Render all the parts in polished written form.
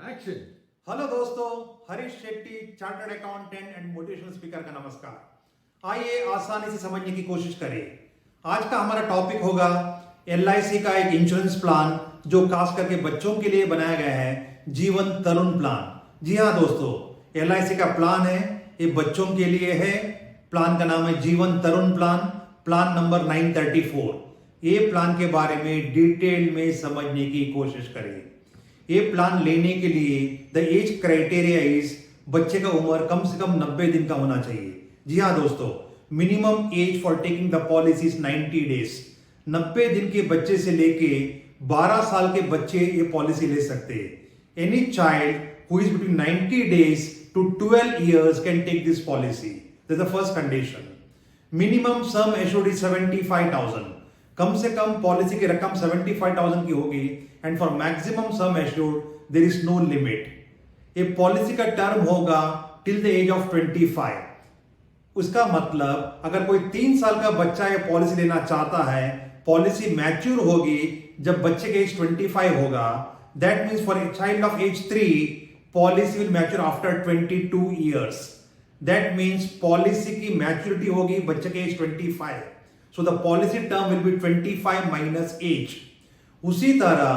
Action. Hello दोस्तों, Harish Shetty chartered accountant and motivational speaker का नमस्कार। आइए आसानी से समझने की कोशिश करें। आज का हमारा टॉपिक होगा एलआईसी का एक इंश्योरेंस प्लान जो खास करके बच्चों के लिए बनाया गया है, जीवन तरुण प्लान। जी हाँ दोस्तों, एलआईसी का प्लान है, ये बच्चों के लिए है। प्लान का नाम है जीवन तरुण प्लान, प्लान नंबर 934। ये प्लान के बारे में डिटेल में समझने की कोशिश करें। ये प्लान लेने के लिए द एज क्राइटेरिया इज बच्चे का उम्र कम से कम 90 दिन का होना चाहिए। जी हाँ दोस्तों, minimum age for taking the policy is 90 days. 90 दिन के बच्चे से लेके 12 साल के बच्चे ये पॉलिसी ले सकते हैं। Any child who is between 90 days to 12 years can take this policy. That is the first condition. Minimum sum assured is 75,000। कम से कम पॉलिसी की रकम 75,000 की होगी and for maximum sum assured there is no limit. ये policy का term होगा टिल द एज ऑफ 25। उसका मतलब अगर कोई 3 साल का बच्चा ये पॉलिसी लेना चाहता है, पॉलिसी मैच्योर होगी जब बच्चे के एज 25 होगा। That means for a child of age 3 policy will mature after 22 years। That means policy की मैच्योरिटी होगी बच्चे के age 25। So the policy term will be 25 minus age. उसी तरह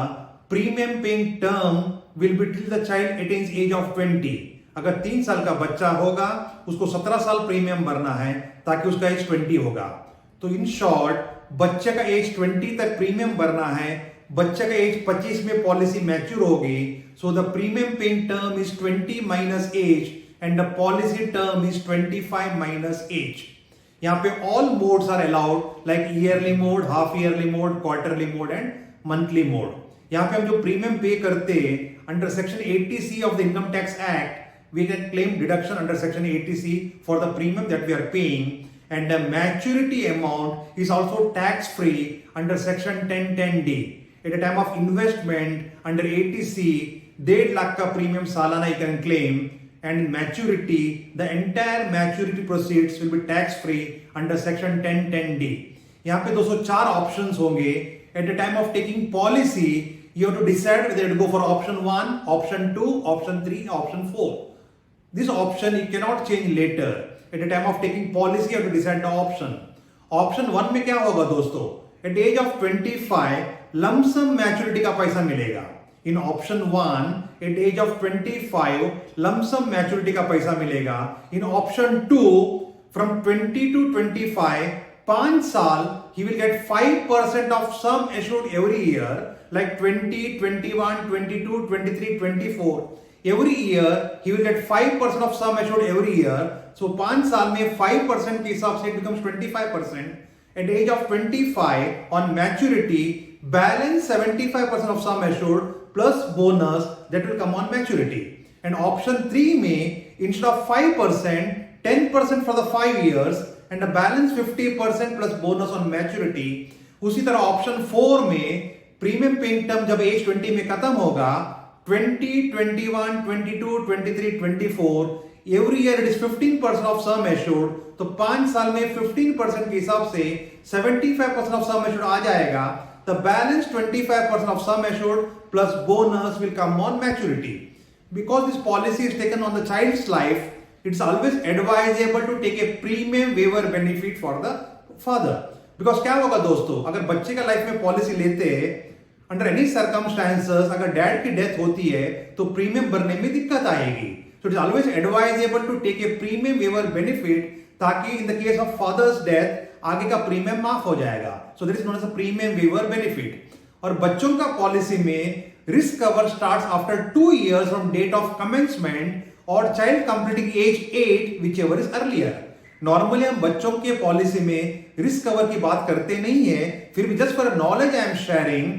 premium paying term will be till the child attains age of 20। अगर 3 साल का बच्चा होगा उसको 17 साल प्रीमियम भरना है ताकि उसका एज 20 होगा। तो इन शॉर्ट बच्चे का एज 20 तक प्रीमियम भरना है, बच्चे का एज 25 में पॉलिसी मैच्योर होगी। So the premium paying term is 20 minus age and the policy term is 25 minus age. यहाँ पे all modes are allowed like yearly mode, half yearly mode, quarterly mode and monthly mode. यहाँ पे हम जो premium pay करते हैं under section 80C of the income tax act, we can claim deduction under section 80C for the premium that we are paying and the maturity amount is also tax free under section 1010D। At the time of investment under 80C 1.5 lakh का premium सालाना you can claim, and in maturity the entire maturity proceeds will be tax free under section 1010D। यहाँ पे 204 options होंगे। at the time of taking policy you have to decide whether to go for option 1, option 2, option 3, option 4। this option you cannot change later। at the time of taking policy you have to decide the option। option 1 में क्या होगा दोस्तों, at the age of 25 lump sum maturity का पैसा मिलेगा। In option 1 at age of 25 lump sum maturity का पैसा मिलेगा। In option 2 from 20 to 25 5 साल he will get 5% of sum assured every year like 20, 21, 22, 23, 24। Every year he will get 5% of sum assured every year। So 5 साल में 5% के हिसाब से it becomes 25%। At age of 25 on maturity balance 75% of sum assured plus bonus that will come on maturity। and option 3 में instead of 5% 10% for the 5 years and the balance 50% plus bonus on maturity। उसी तरह option 4 में premium paying term जब as 20 में खत्म होगा 20, 21, 22, 23, 24 every year it is 15% of sum assured. तो 5 साल में 15% के हिसाब से 75% ऑफ सम एश्योर्ड आ जाएगा। The balance 25% of sum assured plus bonus will come on maturity। Because this policy is taken on the child's life, it's always advisable to take a premium waiver benefit for the father। Because क्या होगा दोस्तों, अगर बच्चे का life में policy लेते हैं under any circumstances, अगर डैड की डेथ होती है तो प्रीमियम भरने में दिक्कत आएगी। So it is always advisable to take a premium waiver benefit ताकि in the case of father's death आगे का प्रीमियम माफ हो जाएगा। So this is known as a premium waiver benefit. और बच्चों का पॉलिसी में risk cover starts after 2 years from date of commencement और child completing age 8 whichever is earlier. Normally हम बच्चों के पॉलिसी में रिस्क कवर की बात करते नहीं है, फिर भी just for knowledge I am sharing,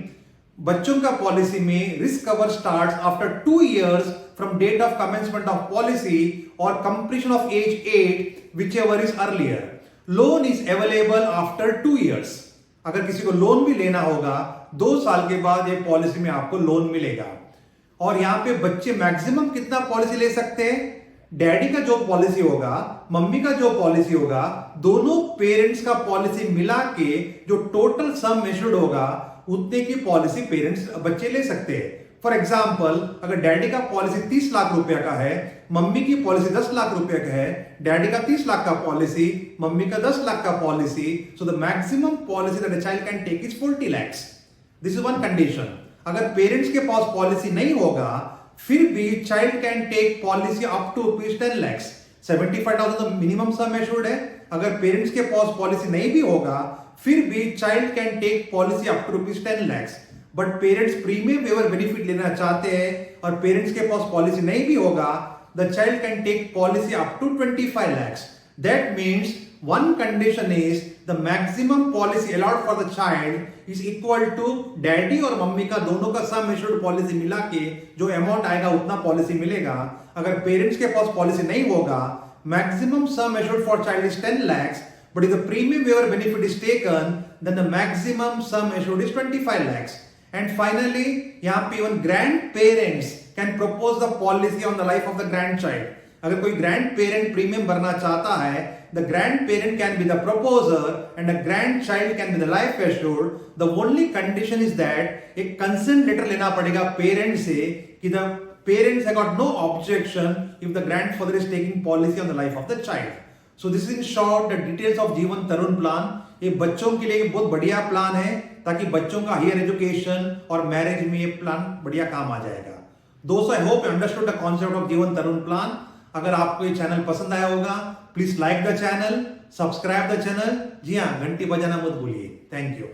बच्चों का पॉलिसी में risk cover starts after 2 years from date of commencement of policy और completion of age 8 whichever is earlier. Loan is available after 2 years। अगर किसी को लोन भी लेना होगा 2 साल के बाद ये पॉलिसी में आपको लोन मिलेगा। और यहां पे बच्चे मैक्सिमम कितना पॉलिसी ले सकते हैं, डैडी का जो पॉलिसी होगा, मम्मी का जो पॉलिसी होगा, दोनों पेरेंट्स का पॉलिसी मिला के जो टोटल सम एश्योर्ड होगा उतने की पॉलिसी पेरेंट्स बच्चे ले सकते हैं। फॉर एग्जाम्पल अगर डैडी का पॉलिसी 30 लाख रुपए का है, मम्मी की पॉलिसी 10 लाख रुपए का है, डैडी का 30 लाख का पॉलिसी, मम्मी का 10 लाख का policy, so the maximum policy that a child can take is 40 lakhs. This is one condition. अगर पेरेंट्स के पास पॉलिसी नहीं होगा फिर भी child can take policy up to ₹10 lakhs. 75,000 तो मिनिमम सम एश्योर्ड है. अगर पेरेंट्स के पास पॉलिसी नहीं भी होगा फिर भी child can take policy up to ₹10 lakhs. But parents premium waiver benefit लेना चाहते हैं और पेरेंट्स के पास पॉलिसी नहीं भी होगा, the child can take policy up to 25 lakhs. That means one condition is the maximum policy allowed for the child is equal to daddy और मम्मी का दोनों का सम एश्योर्ड पॉलिसी मिला के जो अमाउंट आएगा उतना पॉलिसी मिलेगा. अगर पेरेंट्स के पास पॉलिसी नहीं होगा, maximum sum assured for child is 10 lakhs, but if the premium waiver benefit is taken, then the maximum sum assured is 25 lakhs. And finally, यहाँ पे even grandparents can propose the policy on the life of the grandchild. अगर कोई grandparent premium भरना चाहता है, the grandparent can be the proposer and the grandchild can be the life assured. The only condition is that एक consent letter लेना पड़ेगा parents से कि the parents have got no objection if the grandfather is taking policy on the life of the child. So this is in short the details of जीवन तरुण plan. ये बच्चों के लिए बहुत बढ़िया प्लान है ताकि बच्चों का हायर एजुकेशन और मैरिज में ये प्लान बढ़िया काम आ जाएगा. दोस्तों, I hope you understood the concept of जीवन तरुण प्लान. अगर आपको ये चैनल पसंद आया होगा please like the channel, subscribe the channel. जी हाँ, घंटी बजाना मत भूलिए. Thank you.